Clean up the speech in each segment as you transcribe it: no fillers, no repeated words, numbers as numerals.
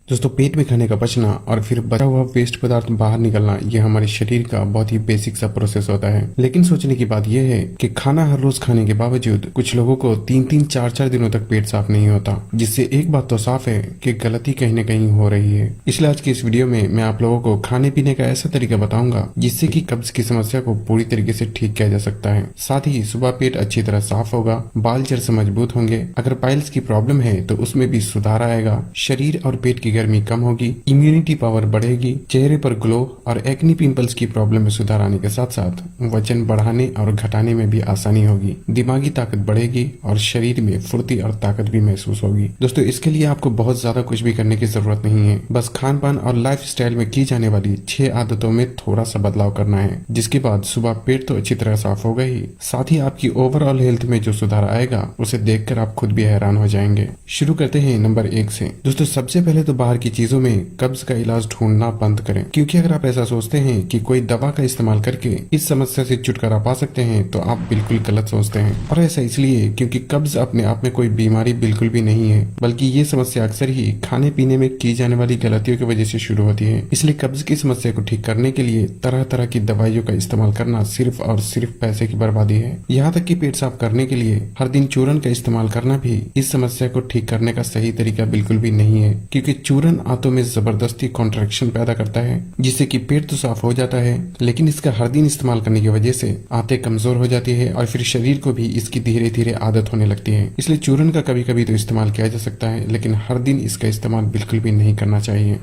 दोस्तों, पेट में खाने का पचना और फिर बचा हुआ वेस्ट पदार्थ बाहर निकलना, ये हमारे शरीर का बहुत ही बेसिक सा प्रोसेस होता है। लेकिन सोचने की बात यह है कि खाना हर रोज खाने के बावजूद कुछ लोगों को 3-3, 4-4 दिनों तक पेट साफ नहीं होता, जिससे एक बात तो साफ है कि गलती कहीं न कहीं हो रही है। इसलिए आज की इस वीडियो में मैं आप लोगों को खाने पीने का ऐसा तरीका बताऊंगा जिससे कि कब्ज की समस्या को पूरी तरीके से ठीक किया जा सकता है। साथ ही सुबह पेट अच्छी तरह साफ होगा, बाल जड़ से मजबूत होंगे, अगर पाइल्स की प्रॉब्लम है तो उसमें भी सुधार आएगा, शरीर और पेट की गर्मी कम होगी, इम्यूनिटी पावर बढ़ेगी, चेहरे पर ग्लो और एक्नी पिंपल्स की प्रॉब्लम में सुधार आने के साथ साथ वजन बढ़ाने और घटाने में भी आसानी होगी, दिमागी ताकत बढ़ेगी और शरीर में फुर्ती और ताकत भी महसूस होगी। दोस्तों, इसके लिए आपको बहुत ज्यादा कुछ भी करने की जरूरत नहीं है, बस खान पान और लाइफ स्टाइल में की जाने वाली 6 आदतों में थोड़ा सा बदलाव करना है, जिसके बाद सुबह पेट तो अच्छी तरह साफ होगा ही, साथ ही आपकी ओवरऑल हेल्थ में जो सुधार आएगा उसे देखकर आप खुद भी हैरान हो जाएंगे। शुरू करते हैं नंबर 1 से। दोस्तों, सबसे पहले तो बाहर की चीजों में कब्ज का इलाज ढूंढना बंद करें, क्योंकि अगर आप ऐसा सोचते हैं कि कोई दवा का इस्तेमाल करके इस समस्या से छुटकारा पा सकते हैं तो आप बिल्कुल गलत सोचते हैं। और ऐसा इसलिए क्योंकि कब्ज अपने आप में कोई बीमारी बिल्कुल भी नहीं है, बल्कि ये समस्या अक्सर ही खाने पीने में की जाने वाली गलतियों की वजह से शुरू होती है। इसलिए कब्ज की समस्या को ठीक करने के लिए तरह तरह की दवाइयों का इस्तेमाल करना सिर्फ और सिर्फ पैसे की बर्बादी है। यहाँ तक कि पेट साफ करने के लिए हर दिन चूरन का इस्तेमाल करना भी इस समस्या को ठीक करने का सही तरीका बिल्कुल भी नहीं है, क्योंकि चूरन आंतों में जबरदस्ती कॉन्ट्रैक्शन पैदा करता है, जिससे कि पेट तो साफ हो जाता है, लेकिन इसका हर दिन इस्तेमाल करने की वजह से आंतें कमजोर हो जाती है और फिर शरीर को भी इसकी धीरे धीरे आदत होने लगती है। इसलिए चूरन का कभी कभी तो इस्तेमाल किया जा सकता है, लेकिन हर दिन इसका इस्तेमाल बिल्कुल भी नहीं करना चाहिए।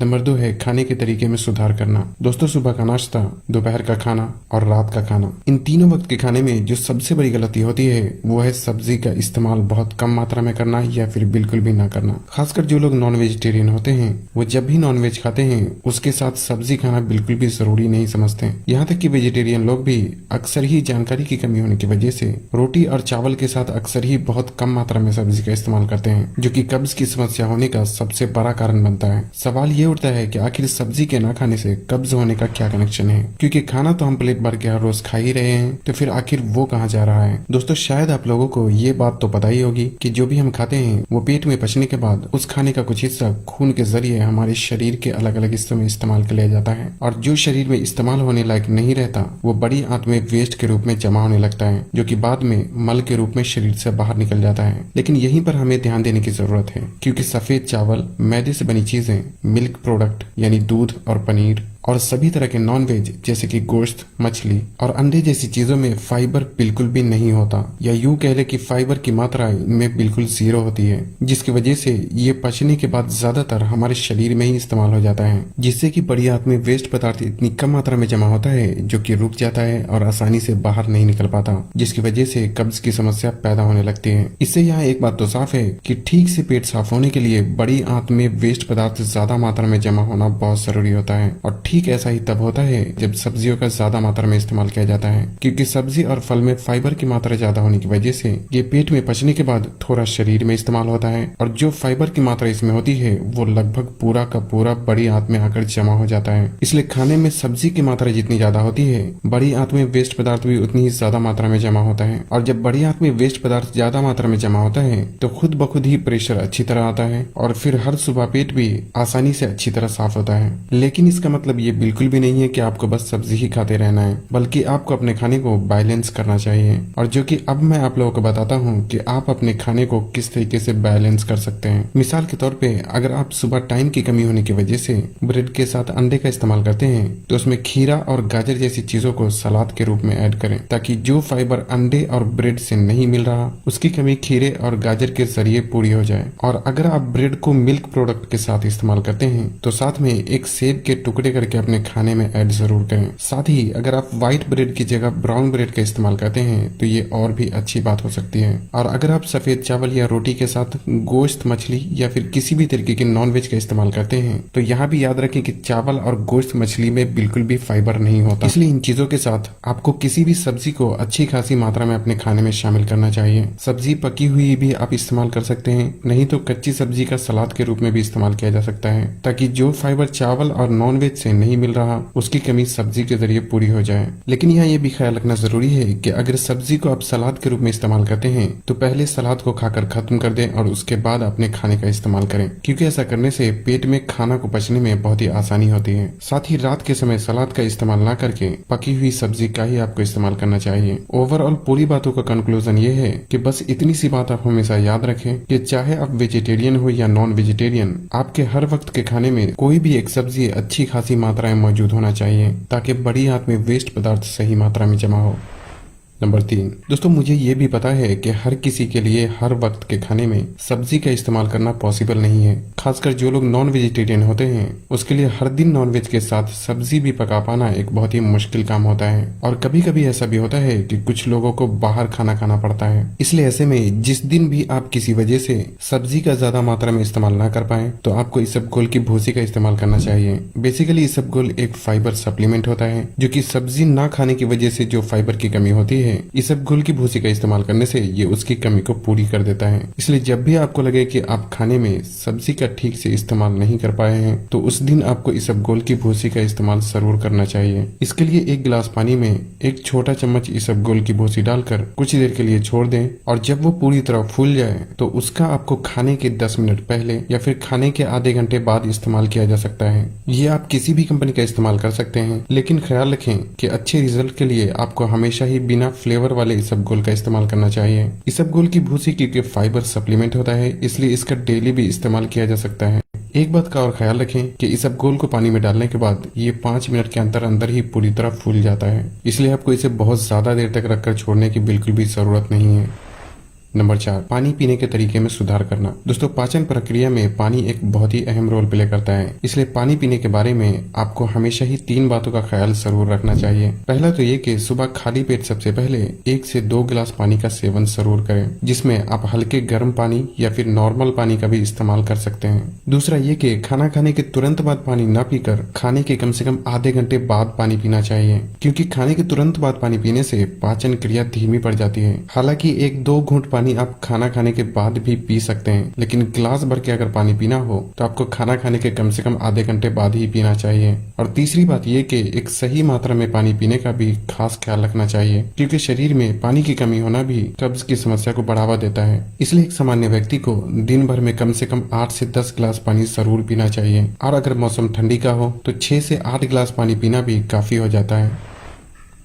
नंबर 2 है खाने के तरीके में सुधार करना। दोस्तों, सुबह का नाश्ता, दोपहर का खाना और रात का खाना, इन तीनों वक्त के खाने में जो सबसे बड़ी गलती होती है वो है सब्जी का इस्तेमाल बहुत कम मात्रा में करना या फिर बिल्कुल भी ना करना। खासकर जो लोग नॉन वेजिटेरियन होते हैं वो जब भी नॉन वेज खाते हैं उसके साथ सब्जी खाना बिल्कुल भी जरूरी नहीं समझते। यहाँ तक कि वेजिटेरियन लोग भी अक्सर ही जानकारी की कमी होने की वजह से रोटी और चावल के साथ अक्सर ही बहुत कम मात्रा में सब्जी का इस्तेमाल करते हैं, जो कि कब्ज की समस्या होने का सबसे बड़ा कारण बनता है। सवाल ये उठता है कि आखिर सब्जी के ना खाने से कब्ज होने का क्या कनेक्शन है, क्योंकि खाना तो हम प्लेट भर के हर रोज खा ही रहे हैं, तो फिर आखिर वो कहाँ जा रहा है। दोस्तों, शायद आप लोगों को ये बात तो पता ही होगी कि जो भी हम खाते हैं वो पेट में पचने के बाद उस खाने का कुछ हिस्सा खून के जरिए हमारे शरीर के अलग अलग हिस्सों में इस्तेमाल कर लिया जाता है, और जो शरीर में इस्तेमाल होने लायक नहीं रहता वो बड़ी आंत में वेस्ट के रूप में जमा होने लगता है, जो कि बाद में मल के रूप में शरीर से बाहर निकल जाता है। लेकिन यहीं पर हमें ध्यान देने की जरूरत है, क्योंकि सफेद चावल, मैदे से बनी चीजें, मिल्क प्रोडक्ट यानी दूध और पनीर और सभी तरह के नॉन वेज जैसे कि गोश्त, मछली और अंडे जैसी चीजों में फाइबर बिल्कुल भी नहीं होता, या यूं कह ले कि फाइबर की मात्रा इनमें बिल्कुल 0 होती है, जिसकी वजह से ये पचने के बाद ज्यादातर हमारे शरीर में ही इस्तेमाल हो जाता है, जिससे कि बड़ी आंत में वेस्ट पदार्थ इतनी कम मात्रा में जमा होता है जो कि रुक जाता है और आसानी से बाहर नहीं निकल पाता, जिसकी वजह से कब्ज की समस्या पैदा होने लगती है। इससे यहाँ एक बात तो साफ है कि ठीक से पेट साफ होने के लिए बड़ी आंत में वेस्ट पदार्थ ज्यादा मात्रा में जमा होना बहुत जरूरी होता है, और ठीक ऐसा ही तब होता है जब सब्जियों का ज्यादा मात्रा में इस्तेमाल किया जाता है, क्योंकि सब्जी और फल में फाइबर की मात्रा ज्यादा होने की वजह से ये पेट में पचने के बाद थोड़ा शरीर में इस्तेमाल होता है, और जो फाइबर की मात्रा इसमें होती है वो लगभग पूरा का पूरा बड़ी आंत में आकर जमा हो जाता है। इसलिए खाने में सब्जी की मात्रा जितनी ज्यादा होती है, बड़ी आंत में वेस्ट पदार्थ भी उतनी ही ज्यादा मात्रा में जमा होता है, और जब बड़ी आंत में वेस्ट पदार्थ ज्यादा मात्रा में जमा होता है तो खुद ब खुद ही प्रेशर अच्छी तरह आता है, और फिर हर सुबह पेट भी आसानी से अच्छी तरह साफ होता है। लेकिन इसका मतलब ये बिल्कुल भी नहीं है कि आपको बस सब्जी ही खाते रहना है, बल्कि आपको अपने खाने को बैलेंस करना चाहिए, और जो कि अब मैं आप लोगों को बताता हूँ कि आप अपने खाने को किस तरीके से बैलेंस कर सकते हैं। मिसाल के तौर पे अगर आप सुबह टाइम की कमी होने की वजह से ब्रेड के साथ अंडे का इस्तेमाल करते हैं तो उसमें खीरा और गाजर जैसी चीजों को सलाद के रूप में ऐड करें, ताकि जो फाइबर अंडे और ब्रेड से नहीं मिल रहा उसकी कमी खीरे और गाजर के जरिए पूरी हो जाए। और अगर आप ब्रेड को मिल्क प्रोडक्ट के साथ इस्तेमाल करते हैं तो साथ में एक सेब के टुकड़े करके अपने खाने में ऐड जरूर करें। साथ ही अगर आप व्हाइट ब्रेड की जगह ब्राउन ब्रेड का इस्तेमाल करते हैं तो ये और भी अच्छी बात हो सकती है। और अगर आप सफेद चावल या रोटी के साथ गोश्त, मछली या फिर किसी भी तरीके के नॉन वेज का इस्तेमाल करते हैं तो यहाँ भी याद रखें कि चावल और गोश्त, मछली में बिल्कुल भी फाइबर नहीं होता, इसलिए इन चीजों के साथ आपको किसी भी सब्जी को अच्छी खासी मात्रा में अपने खाने में शामिल करना चाहिए। सब्जी पकी हुई भी आप इस्तेमाल कर सकते हैं, नहीं तो कच्ची सब्जी का सलाद के रूप में भी इस्तेमाल किया जा सकता है, ताकि जो फाइबर चावल और नॉन वेज से नहीं मिल रहा उसकी कमी सब्जी के जरिए पूरी हो जाए। लेकिन यहाँ ये भी ख्याल रखना जरूरी है कि अगर सब्जी को आप सलाद के रूप में इस्तेमाल करते हैं तो पहले सलाद को खाकर खत्म कर दें और उसके बाद अपने खाने का इस्तेमाल करें, क्योंकि ऐसा करने से पेट में खाना को पचने में बहुत ही आसानी होती है। साथ ही रात के समय सलाद का इस्तेमाल न करके पकी हुई सब्जी का ही आपको इस्तेमाल करना चाहिए। ओवरऑल पूरी बातों का कंक्लूजन ये है कि बस इतनी सी बात आप हमेशा याद रखें कि चाहे आप वेजिटेरियन हो या नॉन वेजिटेरियन, आपके हर वक्त के खाने में कोई भी एक सब्जी अच्छी खासी मात्रा में मौजूद होना चाहिए ताकि बड़ी हाथ में वेस्ट पदार्थ सही मात्रा में जमा हो। नंबर 3, दोस्तों मुझे ये भी पता है कि हर किसी के लिए हर वक्त के खाने में सब्जी का इस्तेमाल करना पॉसिबल नहीं है। खासकर जो लोग नॉन वेजिटेरियन होते हैं उसके लिए हर दिन नॉन वेज के साथ सब्जी भी पका पाना एक बहुत ही मुश्किल काम होता है। और कभी कभी ऐसा भी होता है कि कुछ लोगों को बाहर खाना खाना पड़ता है। इसलिए ऐसे में जिस दिन भी आप किसी वजह से सब्जी का ज्यादा मात्रा में इस्तेमाल ना कर पाए तो आपको इसबगोल की भूसी का इस्तेमाल करना चाहिए। बेसिकली इसबगोल एक फाइबर सप्लीमेंट होता है जो कि सब्जी ना खाने की वजह से जो फाइबर की कमी होती है इसबगोल की भूसी का इस्तेमाल करने से ये उसकी कमी को पूरी कर देता है। इसलिए जब भी आपको लगे कि आप खाने में सब्जी का ठीक से इस्तेमाल नहीं कर पाए हैं तो उस दिन आपको इसबगोल की भूसी का इस्तेमाल जरूर करना चाहिए। इसके लिए 1 गिलास पानी में 1 छोटा चम्मच इसबगोल की भूसी डालकर कुछ देर के लिए छोड़ दें और जब वो पूरी तरह फूल जाए तो उसका आपको खाने के 10 मिनट पहले या फिर खाने के आधे घंटे बाद इस्तेमाल किया जा सकता है। ये आप किसी भी कंपनी का इस्तेमाल कर सकते हैं, लेकिन ख्याल रखें कि अच्छे रिजल्ट के लिए आपको हमेशा ही बिना फ्लेवर वाले इसबगोल का इस्तेमाल करना चाहिए। इसबगोल की भूसी क्योंकि फाइबर सप्लीमेंट होता है इसलिए इसका डेली भी इस्तेमाल किया जा सकता है। एक बात का और ख्याल रखें कि इसबगोल को पानी में डालने के बाद ये 5 मिनट के अंदर ही पूरी तरह फूल जाता है, इसलिए आपको इसे बहुत ज्यादा देर तक रखकर छोड़ने की बिल्कुल भी जरूरत नहीं है। नंबर 4, पानी पीने के तरीके में सुधार करना। दोस्तों पाचन प्रक्रिया में पानी एक बहुत ही अहम रोल प्ले करता है, इसलिए पानी पीने के बारे में आपको हमेशा ही 3 बातों का ख्याल जरूर रखना चाहिए। पहला तो ये कि सुबह खाली पेट सबसे पहले 1 से 2 गिलास पानी का सेवन जरूर करें, जिसमें आप हल्के गर्म पानी या फिर नॉर्मल पानी का भी इस्तेमाल कर सकते हैं। दूसरा ये कि खाना खाने के तुरंत बाद पानी न पीकर खाने के कम से कम आधे घंटे बाद पानी पीना चाहिए, क्योंकि खाने के तुरंत बाद पानी पीने से पाचन क्रिया धीमी पड़ जाती है। हालांकि 1-2 घूंट पानी आप खाना खाने के बाद भी पी सकते हैं, लेकिन गिलास भर के अगर पानी पीना हो तो आपको खाना खाने के कम से कम आधे घंटे बाद ही पीना चाहिए। और तीसरी बात ये कि एक सही मात्रा में पानी पीने का भी खास ख्याल रखना चाहिए, क्योंकि शरीर में पानी की कमी होना भी कब्ज की समस्या को बढ़ावा देता है। इसलिए एक सामान्य व्यक्ति को दिन भर में कम से कम 8 से 10 गिलास पानी जरूर पीना चाहिए, और अगर मौसम ठंडी का हो तो 6 से 8 गिलास पानी पीना भी काफी हो जाता है।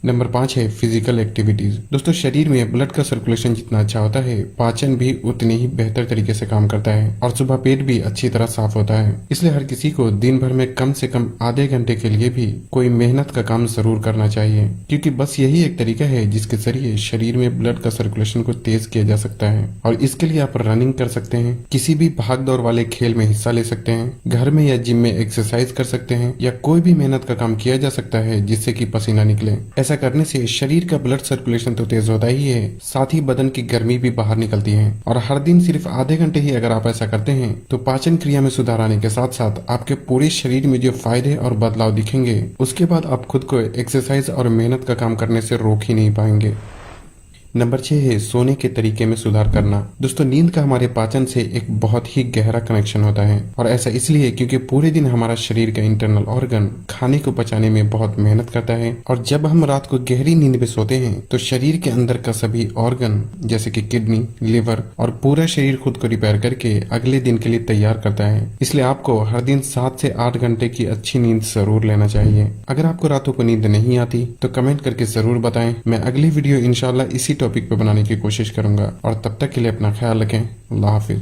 नंबर 5 है फिजिकल एक्टिविटीज। दोस्तों शरीर में ब्लड का सर्कुलेशन जितना अच्छा होता है पाचन भी उतनी ही बेहतर तरीके से काम करता है और सुबह पेट भी अच्छी तरह साफ होता है। इसलिए हर किसी को दिन भर में कम से कम आधे घंटे के लिए भी कोई मेहनत का काम जरूर करना चाहिए, क्योंकि बस यही एक तरीका है जिसके जरिए शरीर में ब्लड का सर्कुलेशन को तेज किया जा सकता है। और इसके लिए आप रनिंग कर सकते हैं, किसी भी भाग दौड़ वाले खेल में हिस्सा ले सकते हैं, घर में या जिम में एक्सरसाइज कर सकते हैं, या कोई भी मेहनत का काम किया जा सकता है जिससे कि पसीना निकले। ऐसा करने से शरीर का ब्लड सर्कुलेशन तो तेज होता ही है, साथ ही बदन की गर्मी भी बाहर निकलती है। और हर दिन सिर्फ आधे घंटे ही अगर आप ऐसा करते हैं तो पाचन क्रिया में सुधार आने के साथ साथ आपके पूरे शरीर में जो फायदे और बदलाव दिखेंगे उसके बाद आप खुद को एक्सरसाइज और मेहनत का काम करने से रोक ही नहीं पाएंगे। नंबर 6 है सोने के तरीके में सुधार करना। दोस्तों नींद का हमारे पाचन से एक बहुत ही गहरा कनेक्शन होता है, और ऐसा इसलिए क्योंकि पूरे दिन हमारा शरीर का इंटरनल ऑर्गन खाने को पचाने में बहुत मेहनत करता है, और जब हम रात को गहरी नींद में सोते हैं तो शरीर के अंदर का सभी ऑर्गन जैसे कि किडनी, लिवर और पूरा शरीर खुद को रिपेयर करके अगले दिन के लिए तैयार करता है। इसलिए आपको हर दिन 7 से 8 घंटे की अच्छी नींद जरूर लेना चाहिए। अगर आपको रातों को नींद नहीं आती तो कमेंट करके जरूर बताएं। मैं अगली वीडियो इंशाल्लाह इसी टॉपिक पे बनाने की कोशिश करूंगा, और तब तक के लिए अपना ख्याल रखें। अल्लाह हाफिज।